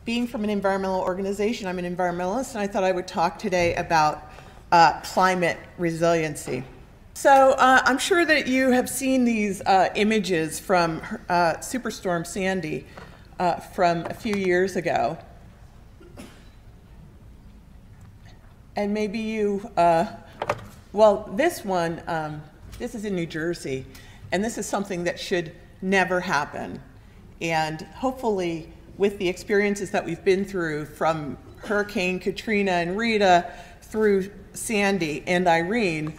being from an environmental organization, I'm an environmentalist, and I thought I would talk today about climate resiliency. So I'm sure that you have seen these images from Superstorm Sandy from a few years ago. And maybe you, well, this one, this is in New Jersey, and this is something that should never happen. And hopefully, with the experiences that we've been through from Hurricane Katrina and Rita through Sandy and Irene,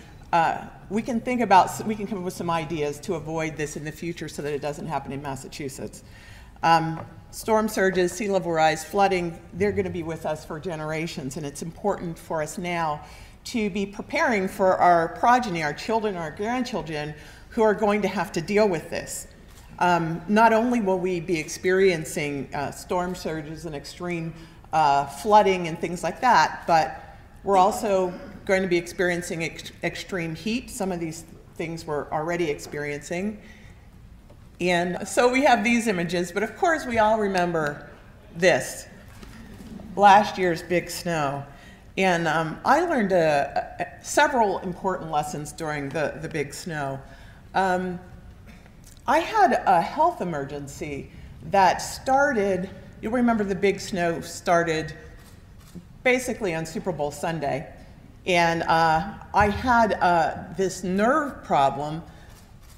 we can come up with some ideas to avoid this in the future so that it doesn't happen in Massachusetts. Storm surges, sea level rise, flooding, they're going to be with us for generations, and it's important for us now to be preparing for our progeny, our children, our grandchildren, who are going to have to deal with this. Not only will we be experiencing storm surges and extreme flooding and things like that, but we're also going to be experiencing extreme heat. Some of these things we're already experiencing. And so we have these images, but of course we all remember this, last year's big snow. And I learned several important lessons during the big snow. I had a health emergency that started, you'll remember the big snow started basically on Super Bowl Sunday. And I had this nerve problem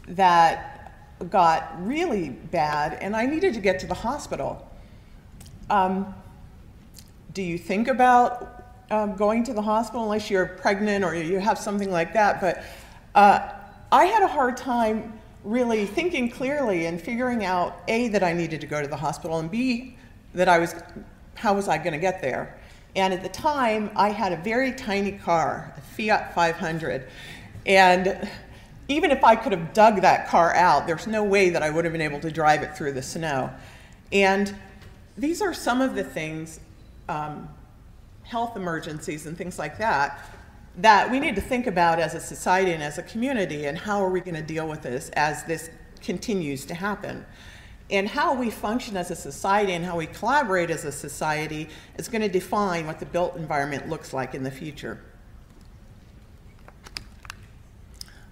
that got really bad, and I needed to get to the hospital. Do you think about going to the hospital unless you're pregnant or you have something like that? But I had a hard time really thinking clearly and figuring out, A, that I needed to go to the hospital, and B, that how was I going to get there? And at the time, I had a very tiny car, a Fiat 500, and even if I could have dug that car out, there's no way that I would have been able to drive it through the snow. And these are some of the things, health emergencies and things like that, that we need to think about as a society and as a community, and how are we going to deal with this as this continues to happen. And how we function as a society and how we collaborate as a society is going to define what the built environment looks like in the future.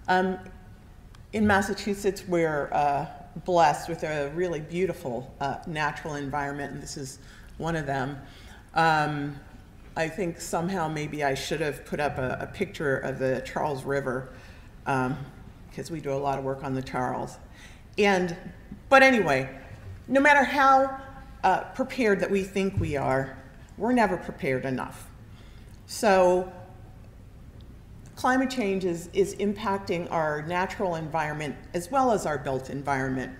In Massachusetts, we're blessed with a really beautiful natural environment, and this is one of them. I think somehow maybe I should have put up a picture of the Charles River, because we do a lot of work on the Charles. But anyway, no matter how prepared that we think we are, we're never prepared enough. So climate change is impacting our natural environment as well as our built environment.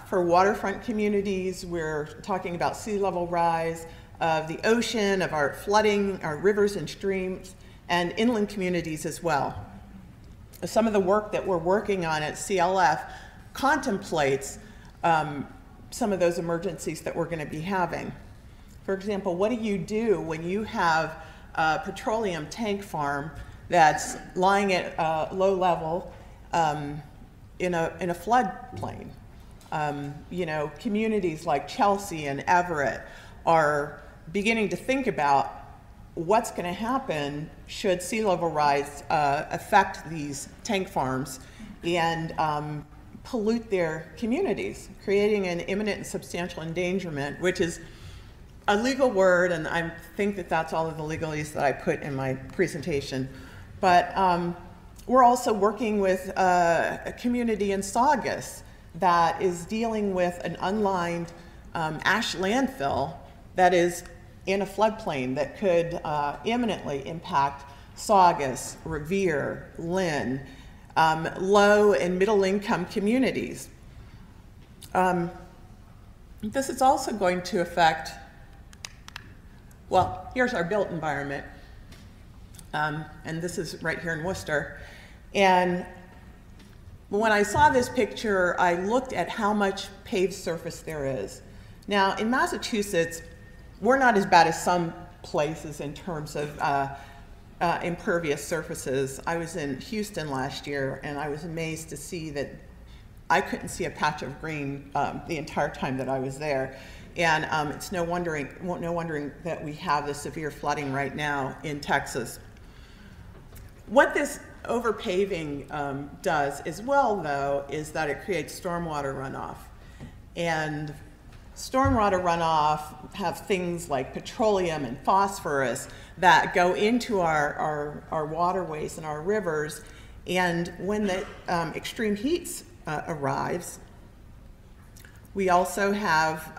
For waterfront communities, we're talking about sea level rise of the ocean, of our flooding, our rivers and streams, and inland communities as well. Some of the work that we're working on at CLF contemplates some of those emergencies that we're going to be having. For example, what do you do when you have a petroleum tank farm that's lying at low level in a floodplain? You know, communities like Chelsea and Everett are beginning to think about what's going to happen should sea level rise affect these tank farms and pollute their communities, creating an imminent and substantial endangerment, which is a legal word, and I think that that's all of the legalese that I put in my presentation. But we're also working with a community in Saugus that is dealing with an unlined ash landfill that is in a floodplain that could imminently impact Saugus, Revere, Lynn, low and middle income communities. This is also going to affect, well, here's our built environment. And this is right here in Worcester. And when I saw this picture, I looked at how much paved surface there is. Now, in Massachusetts, we're not as bad as some places in terms of impervious surfaces. I was in Houston last year, and I was amazed to see that I couldn't see a patch of green the entire time that I was there. And it's no wondering that we have the severe flooding right now in Texas. What this overpaving does as well, though, is that it creates stormwater runoff. And stormwater runoff have things like petroleum and phosphorus that go into our waterways and our rivers. And when the extreme heat arrives, we also have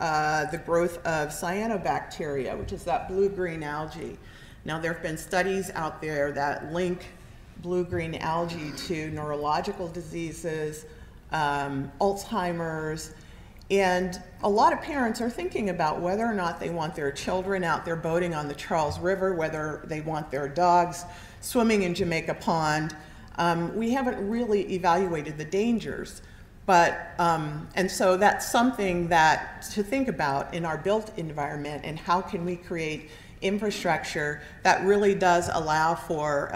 the growth of cyanobacteria, which is that blue-green algae. Now, there have been studies out there that link blue-green algae to neurological diseases, Alzheimer's, and a lot of parents are thinking about whether or not they want their children out there boating on the Charles River, whether they want their dogs swimming in Jamaica Pond. We haven't really evaluated the dangers, but, and so that's something that to think about in our built environment, and how can we create infrastructure that really does allow for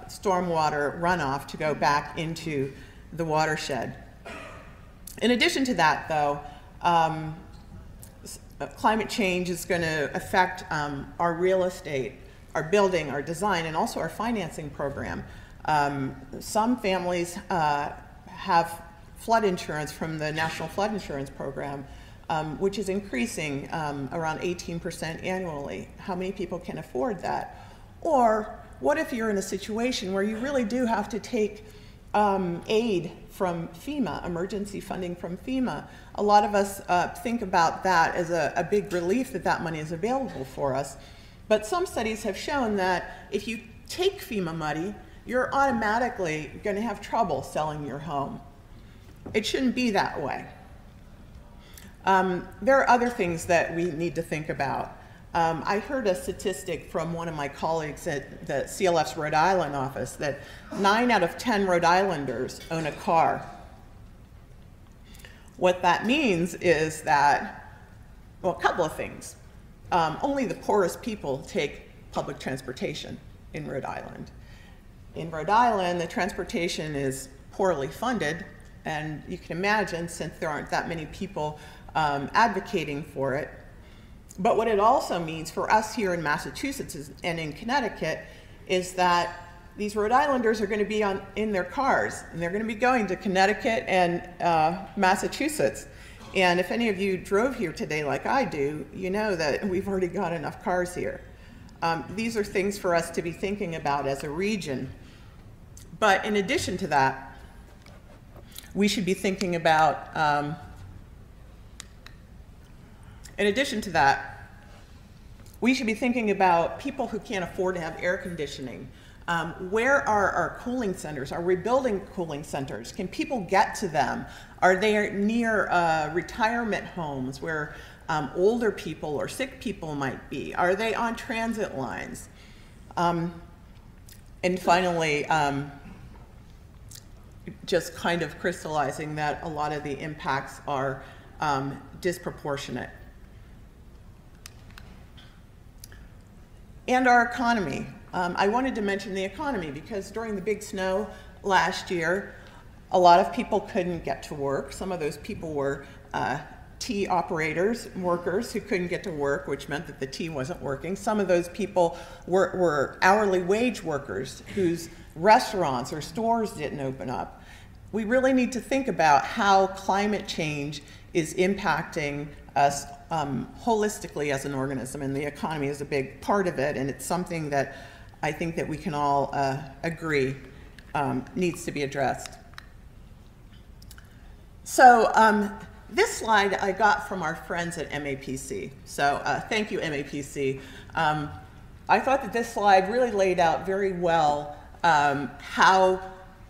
stormwater runoff to go back into the watershed. In addition to that, though, climate change is going to affect our real estate, our building, our design, and also our financing program. Some families have flood insurance from the National Flood Insurance Program, which is increasing around 18% annually. How many people can afford that? Or what if you're in a situation where you really do have to take aid from FEMA, emergency funding from FEMA? A lot of us think about that as a big relief that that money is available for us. But some studies have shown that if you take FEMA money, you're automatically going to have trouble selling your home. It shouldn't be that way. There are other things that we need to think about. I heard a statistic from one of my colleagues at the CLF's Rhode Island office that 9 out of 10 Rhode Islanders own a car. What that means is that, well, a couple of things. Only the poorest people take public transportation in Rhode Island. In Rhode Island, the transportation is poorly funded, and you can imagine, since there aren't that many people advocating for it. But what it also means for us here in Massachusetts and in Connecticut is that these Rhode Islanders are going to be in their cars, and they're going to be going to Connecticut and Massachusetts. And if any of you drove here today like I do, you know that we've already got enough cars here. These are things for us to be thinking about as a region. But in addition to that, we should be thinking about people who can't afford to have air conditioning. Where are our cooling centers? Are we building cooling centers? Can people get to them? Are they near retirement homes where older people or sick people might be? Are they on transit lines? And finally, just kind of crystallizing that a lot of the impacts are disproportionate. And our economy. I wanted to mention the economy because during the big snow last year, a lot of people couldn't get to work. Some of those people were tea operators, workers who couldn't get to work, which meant that the tea wasn't working. Some of those people were hourly wage workers whose restaurants or stores didn't open up. We really need to think about how climate change is impacting us holistically as an organism, and the economy is a big part of it, and it's something that I think that we can all agree needs to be addressed. So this slide I got from our friends at MAPC. So thank you, MAPC. I thought that this slide really laid out very well how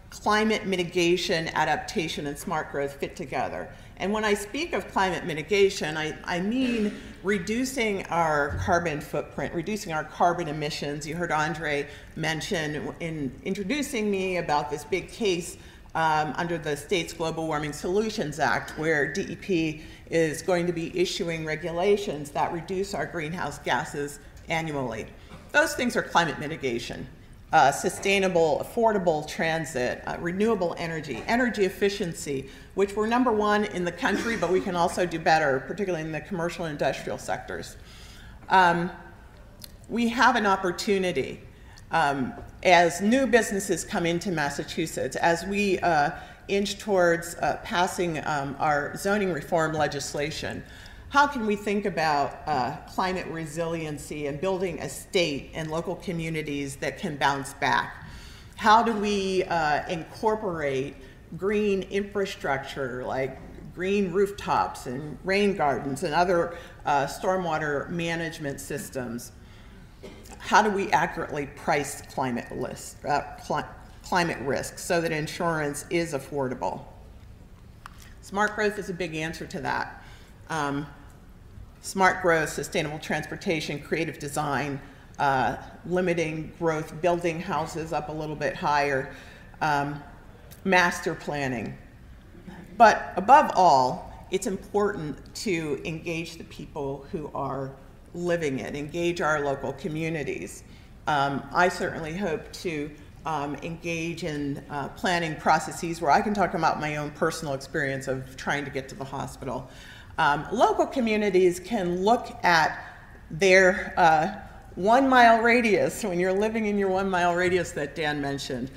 climate mitigation, adaptation, and smart growth fit together. And when I speak of climate mitigation, I mean reducing our carbon footprint, reducing our carbon emissions. You heard Andre mention in introducing me about this big case under the State's Global Warming Solutions Act, where DEP is going to be issuing regulations that reduce our greenhouse gases annually. Those things are climate mitigation. sustainable, affordable transit, renewable energy, energy efficiency, which we're #1 in the country, but we can also do better, particularly in the commercial and industrial sectors. We have an opportunity as new businesses come into Massachusetts, as we inch towards passing our zoning reform legislation. How can we think about climate resiliency and building a state and local communities that can bounce back? How do we incorporate green infrastructure like green rooftops and rain gardens and other stormwater management systems? How do we accurately price climate risk so that insurance is affordable? Smart growth is a big answer to that. Smart growth, sustainable transportation, creative design, limiting growth, building houses up a little bit higher, master planning. But above all, it's important to engage the people who are living it, engage our local communities. I certainly hope to engage in planning processes where I can talk about my own personal experience of trying to get to the hospital. Local communities can look at their 1 mile radius, when you're living in your 1 mile radius that Dan mentioned,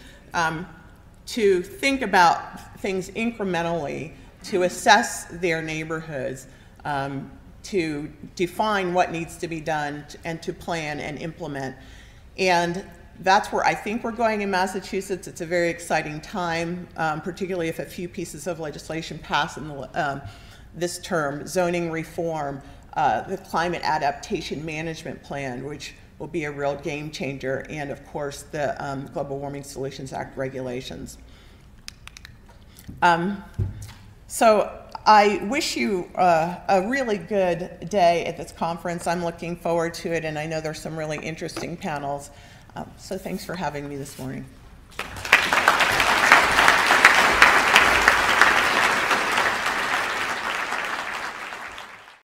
to think about things incrementally, to assess their neighborhoods, to define what needs to be done, and to plan and implement. And that's where I think we're going in Massachusetts. It's a very exciting time, particularly if a few pieces of legislation pass in this term: zoning reform, the climate adaptation management plan, which will be a real game changer, and of course the Global Warming Solutions Act regulations. So I wish you a really good day at this conference. I'm looking forward to it, and I know there's some really interesting panels. So thanks for having me this morning.